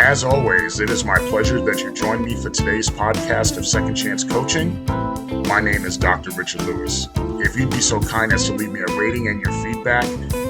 As always, it is my pleasure that you join me for today's podcast of Second Chance Coaching. My name is Dr. Richard Lewis. If you'd be so kind as to leave me a rating and your feedback,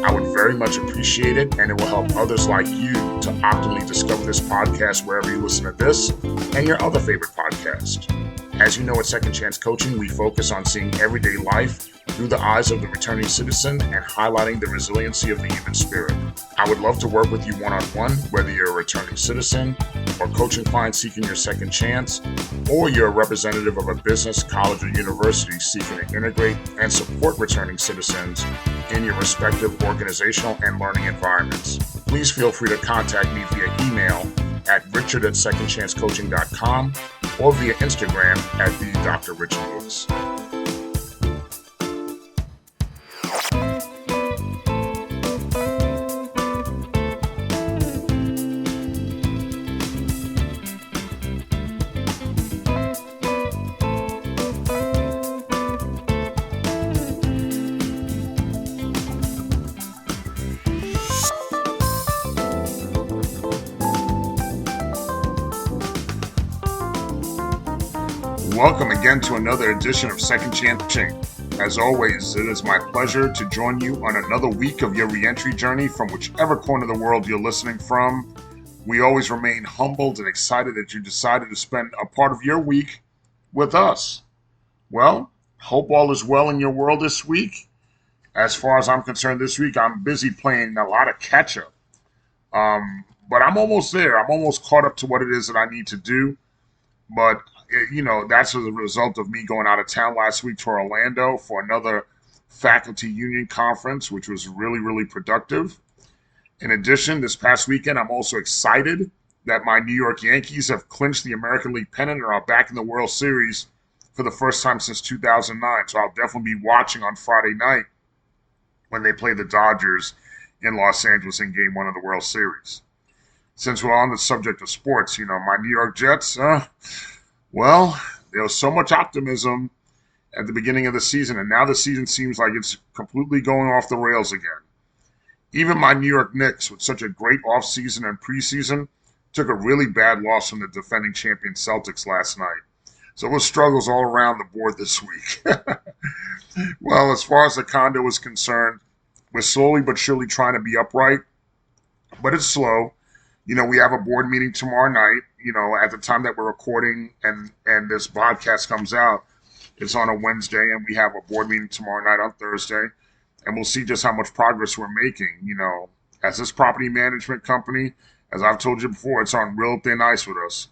I would very much appreciate it, and it will help others like you to optimally discover this podcast wherever you listen to this and your other favorite podcast. As you know, at Second Chance Coaching, we focus on seeing everyday life through the eyes of the returning citizen and highlighting the resiliency of the human spirit. I would love to work with you one-on-one, whether you're a returning citizen or coaching client seeking your second chance, or you're a representative of a business, college, or university seeking to integrate and support returning citizens in your respective organizational and learning environments. Please feel free to contact me via email at richard@secondchancecoaching.com or via Instagram at @the_Dr.RichardLewis. Welcome again to another edition of Second Chance Coaching. As always, it is my pleasure to join you on another week of your reentry journey from whichever corner of the world you're listening from. We always remain humbled and excited that you decided to spend a part of your week with us. Well, hope all is well in your world this week. As far as I'm concerned, this week I'm busy playing a lot of catch-up. But I'm almost there. I'm almost caught up to what it is that I need to do. But that's as a result of me going out of town last week to Orlando for another faculty union conference, which was really, really productive. In addition, this past weekend, I'm also excited that my New York Yankees have clinched the American League pennant and are back in the World Series for the first time since 2009. So I'll definitely be watching on Friday night when they play the Dodgers in Los Angeles in Game 1 of the World Series. Since we're on the subject of sports, my New York Jets, well, there was so much optimism at the beginning of the season, and now the season seems like it's completely going off the rails again. Even my New York Knicks, with such a great offseason and preseason, took a really bad loss from the defending champion Celtics last night. So it was struggles all around the board this week. Well, as far as the condo is concerned, we're slowly but surely trying to be upright, but it's slow. We have a board meeting tomorrow night. At the time that we're recording and this podcast comes out, it's on a Wednesday, and we have a board meeting tomorrow night on Thursday, and we'll see just how much progress we're making. As this property management company, as I've told you before, it's on real thin ice with us.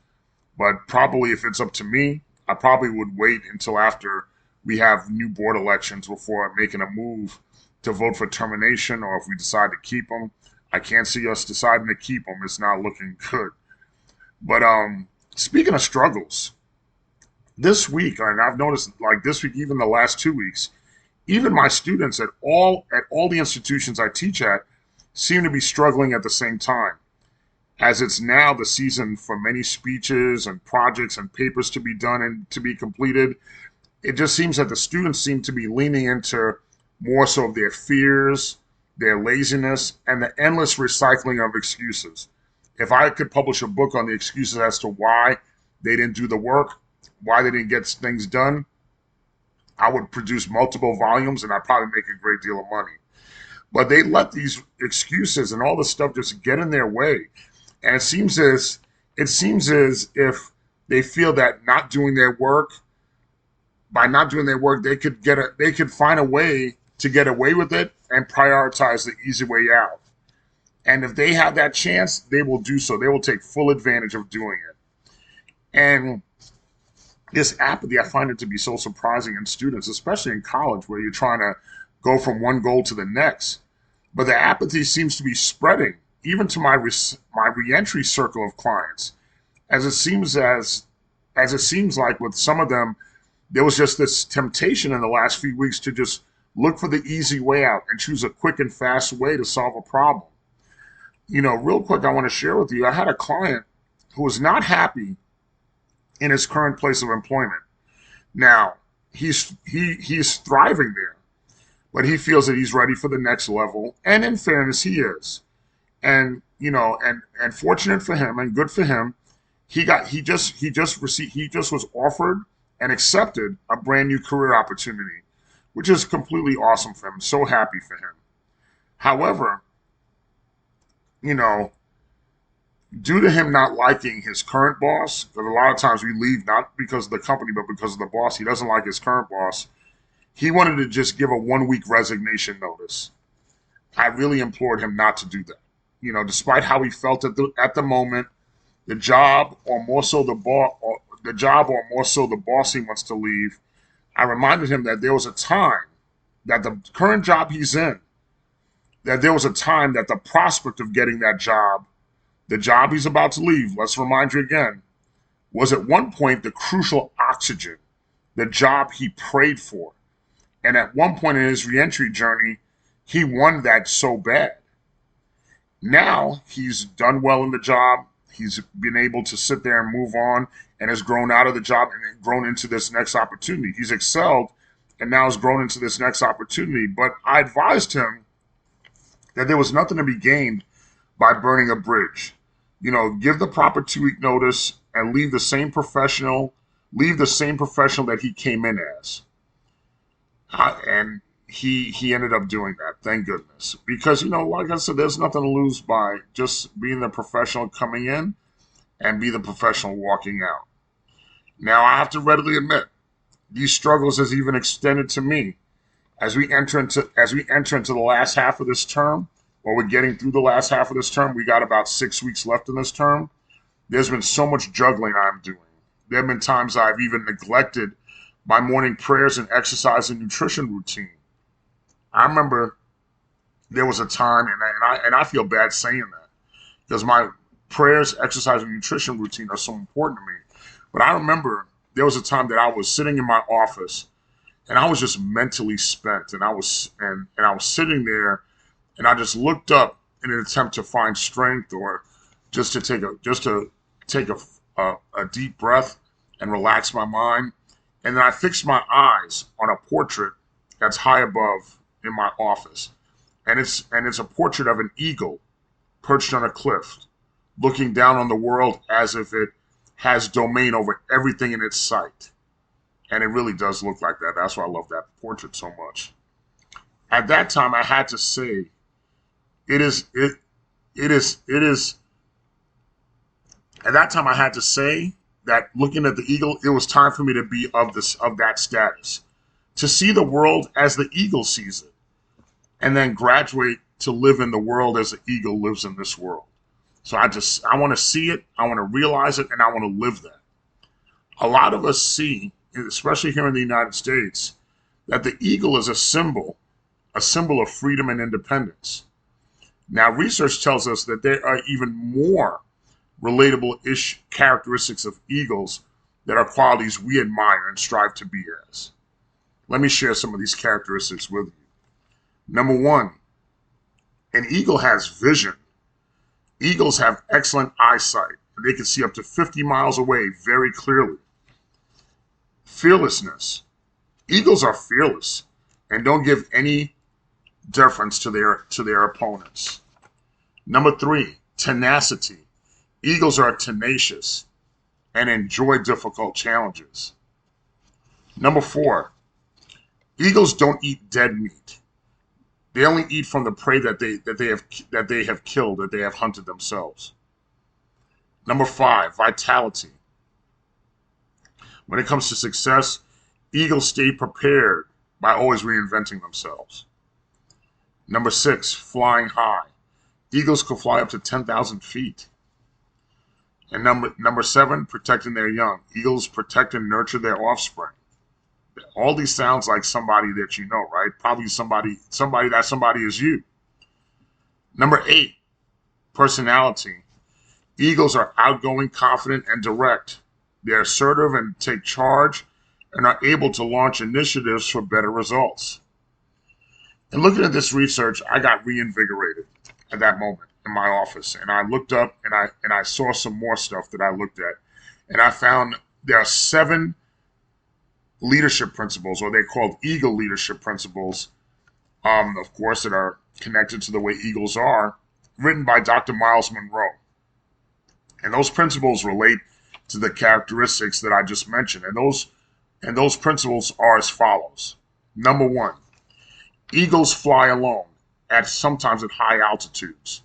But probably if it's up to me, I probably would wait until after we have new board elections before making a move to vote for termination, or if we decide to keep them. I can't see us deciding to keep them. It's not looking good. But speaking of struggles, this week, and I've noticed like this week, even the last 2 weeks, even my students at all the institutions I teach at seem to be struggling at the same time. As it's now the season for many speeches and projects and papers to be done and to be completed, it just seems that the students seem to be leaning into more so of their fears, their laziness, and the endless recycling of excuses. If I could publish a book on the excuses as to why they didn't do the work, why they didn't get things done, I would produce multiple volumes and I'd probably make a great deal of money. But they let these excuses and all this stuff just get in their way. And it seems as if they feel that by not doing their work, they could find a way to get away with it and prioritize the easy way out. And if they have that chance, they will do so. They will take full advantage of doing it. And this apathy, I find it to be so surprising in students, especially in college, where you're trying to go from one goal to the next. But the apathy seems to be spreading, even to my reentry circle of clients, as it seems like with some of them, there was just this temptation in the last few weeks to just look for the easy way out and choose a quick and fast way to solve a problem. Real quick, I want to share with you, I had a client who was not happy in his current place of employment. Now, he's thriving there, but he feels that he's ready for the next level. And in fairness, he is. And and fortunate for him and good for him, he just was offered and accepted a brand new career opportunity, which is completely awesome for him. So happy for him. However, you know, due to him not liking his current boss, because a lot of times we leave not because of the company, but because of the boss. He doesn't like his current boss. He wanted to just give a 1 week resignation notice. I really implored him not to do that. Despite how he felt at the moment, the job, or more so the boss he wants to leave. I reminded him that there was a time that the current job he's in, that there was a time that the prospect of getting that job, the job he's about to leave, let's remind you again, was at one point the crucial oxygen, the job he prayed for. And at one point in his reentry journey, he wanted that so bad. Now he's done well in the job. He's been able to sit there and move on and has grown out of the job and grown into this next opportunity. He's excelled and now has grown into this next opportunity. But I advised him that there was nothing to be gained by burning a bridge. Give the proper 2 week notice and leave the same professional that he came in as. And he ended up doing that, thank goodness. Because, like I said, there's nothing to lose by just being the professional coming in and be the professional walking out. Now, I have to readily admit, these struggles has even extended to me. As we enter into the last half of this term, or we're getting through the last half of this term, we got about 6 weeks left in this term. There's been so much juggling I'm doing. There have been times I've even neglected my morning prayers and exercise and nutrition routine. I remember there was a time, and I feel bad saying that because my prayers, exercise, and nutrition routine are so important to me. But I remember there was a time that I was sitting in my office and I was just mentally spent, and I was sitting there, and I just looked up in an attempt to find strength or just to take a deep breath and relax my mind. And then I fixed my eyes on a portrait that's high above in my office. And it's a portrait of an eagle perched on a cliff, looking down on the world as if it has domain over everything in its sight. And it really does look like that. That's why I love that portrait so much. At that time, I had to say, at that time I had to say that looking at the eagle, it was time for me to be of that status, to see the world as the eagle sees it, and then graduate to live in the world as the eagle lives in this world. So I want to see it, I want to realize it, and I want to live that. A lot of us see, especially here in the United States, that the eagle is a symbol of freedom and independence. Now, research tells us that there are even more relatable-ish characteristics of eagles that are qualities we admire and strive to be as. Let me share some of these characteristics with you. Number one, an eagle has vision. Eagles have excellent eyesight, and they can see up to 50 miles away very clearly. Fearlessness. Eagles are fearless and don't give any deference to their opponents. Number three, tenacity. Eagles are tenacious and enjoy difficult challenges. Number four, eagles don't eat dead meat. They only eat from the prey that they have killed, that they have hunted themselves. Number five, vitality. When it comes to success, eagles stay prepared by always reinventing themselves. Number six, flying high. Eagles can fly up to 10,000 feet. And number seven, protecting their young. Eagles protect and nurture their offspring. All these sounds like somebody that you know, right? Probably somebody is you. Number eight, personality. Eagles are outgoing, confident, and direct. They're assertive and take charge and are able to launch initiatives for better results. And looking at this research, I got reinvigorated at that moment in my office. And I looked up and I saw some more stuff that I looked at. And I found there are 7 leadership principles, or they're called eagle leadership principles, of course, that are connected to the way eagles are. written by Dr. Myles Munroe. And those principles relate to the characteristics that I just mentioned. And those principles are as follows. Number one, eagles fly alone sometimes at high altitudes.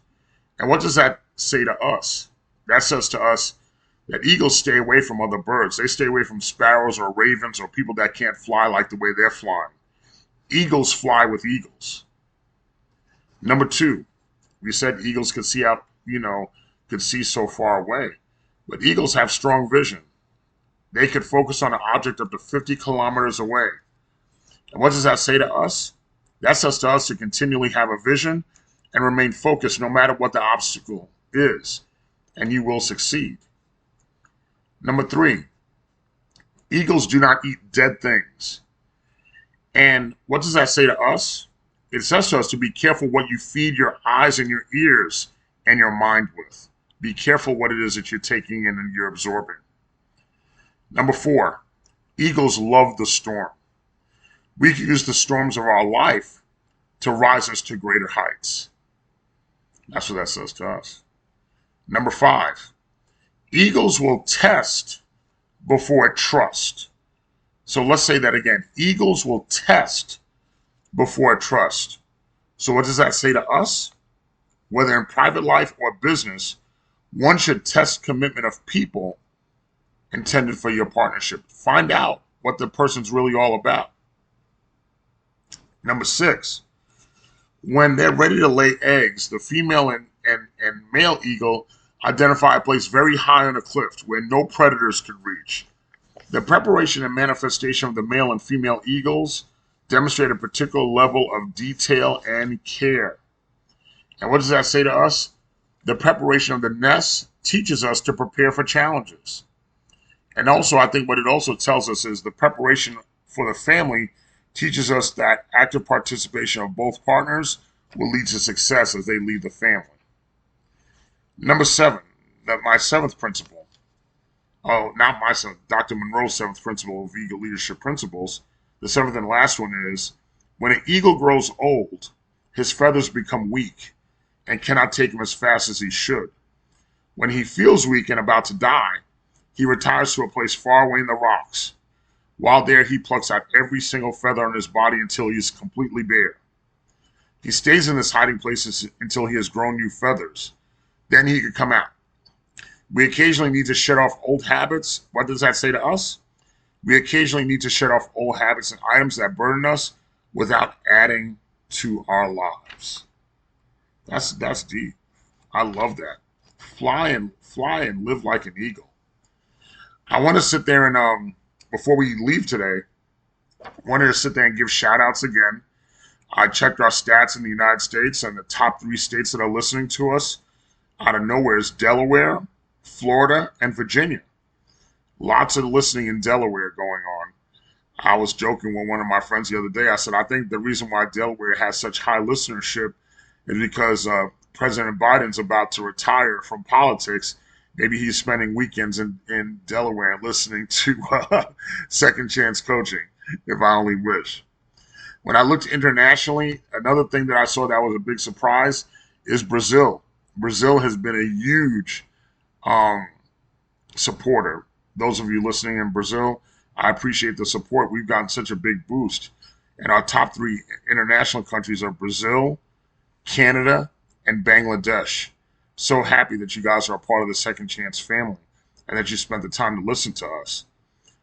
And what does that say to us? That says to us that eagles stay away from other birds. They stay away from sparrows or ravens or people that can't fly like the way they're flying. Eagles fly with eagles. Number two, we said eagles could see out, could see so far away. But eagles have strong vision. They could focus on an object up to 50 kilometers away. And what does that say to us? That says to us to continually have a vision and remain focused no matter what the obstacle is, and you will succeed. Number three, eagles do not eat dead things. And what does that say to us? It says to us to be careful what you feed your eyes and your ears and your mind with. Be careful what it is that you're taking in and you're absorbing. Number four, eagles love the storm. We can use the storms of our life to rise us to greater heights. That's what that says to us. Number five, eagles will test before trust. So let's say that again. Eagles will test before trust. So what does that say to us? Whether in private life or business, one should test commitment of people intended for your partnership. Find out what the person's really all about. Number six, when they're ready to lay eggs, the female and male eagle identify a place very high on a cliff where no predators could reach. The preparation and manifestation of the male and female eagles demonstrate a particular level of detail and care. And what does that say to us? The preparation of the nest teaches us to prepare for challenges. And also, I think what it also tells us is the preparation for the family teaches us that active participation of both partners will lead to success as they lead the family. Number seven, my seventh principle. Oh, not my seventh, Dr. Munroe's seventh principle of eagle leadership principles. The seventh and last one is, when an eagle grows old, his feathers become weak and cannot take him as fast as he should. When he feels weak and about to die, he retires to a place far away in the rocks. While there, he plucks out every single feather on his body until he is completely bare. He stays in this hiding place until he has grown new feathers. Then he can come out. We occasionally need to shed off old habits. What does that say to us? We occasionally need to shed off old habits and items that burden us without adding to our lives. That's deep. I love that. Fly and live like an eagle. I want to sit there and before we leave today, I wanted to sit there and give shout outs again. I checked our stats in the United States, and the top 3 states that are listening to us out of nowhere is Delaware, Florida, and Virginia. Lots of listening in Delaware going on. I was joking with one of my friends the other day. I said, I think the reason why Delaware has such high listenership is because President Biden's about to retire from politics. Maybe he's spending weekends in Delaware and listening to Second Chance Coaching, if I only wish. When I looked internationally, another thing that I saw that was a big surprise is Brazil. Brazil has been a huge supporter. Those of you listening in Brazil, I appreciate the support. We've gotten such a big boost. And our top 3 international countries are Brazil, Canada, and Bangladesh. So happy that you guys are a part of the Second Chance family and that you spent the time to listen to us.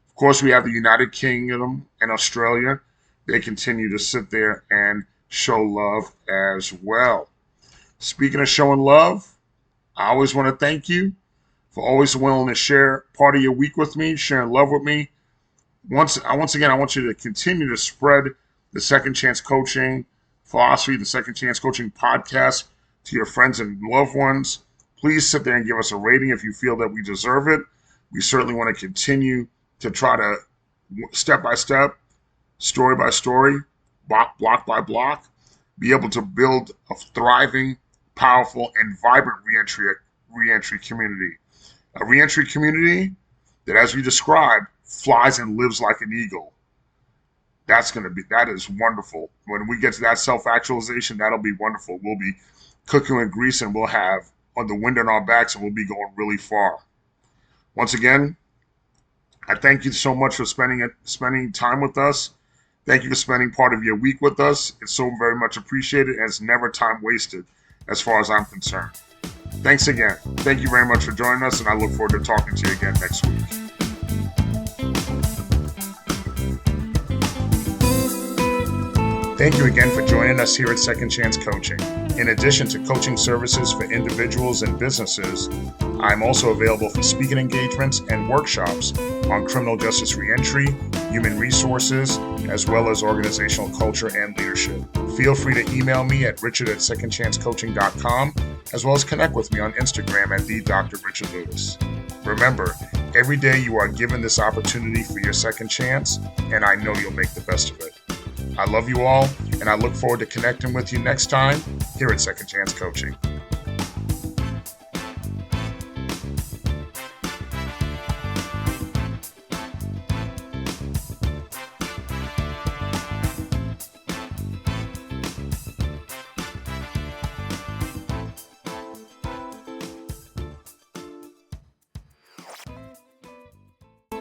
Of course, we have the United Kingdom and Australia. They continue to sit there and show love as well. Speaking of showing love, I always want to thank you for always willing to share part of your week with me, sharing love with me. Once again, I want you to continue to spread the Second Chance Coaching philosophy, the Second Chance Coaching podcast to your friends and loved ones. Please sit there and give us a rating if you feel that we deserve it. We certainly want to continue to try to step by step, story by story, block by block, be able to build a thriving, powerful, and vibrant reentry community. A reentry community that, as we described, flies and lives like an eagle. That is wonderful. When we get to that self-actualization, that'll be wonderful. We'll be cooking with grease, and we'll have on the wind in our backs, and we'll be going really far. Once again, I thank you so much for spending time with us. Thank you for spending part of your week with us. It's so very much appreciated, and it's never time wasted as far as I'm concerned. Thanks again. Thank you very much for joining us, and I look forward to talking to you again next week. Thank you again for joining us here at Second Chance Coaching. In addition to coaching services for individuals and businesses, I'm also available for speaking engagements and workshops on criminal justice reentry, human resources, as well as organizational culture and leadership. Feel free to email me at richard@secondchancecoaching.com, as well as connect with me on Instagram at @DrRichardLewis. Remember, every day you are given this opportunity for your second chance, and I know you'll make the best of it. I love you all, and I look forward to connecting with you next time here at Second Chance Coaching.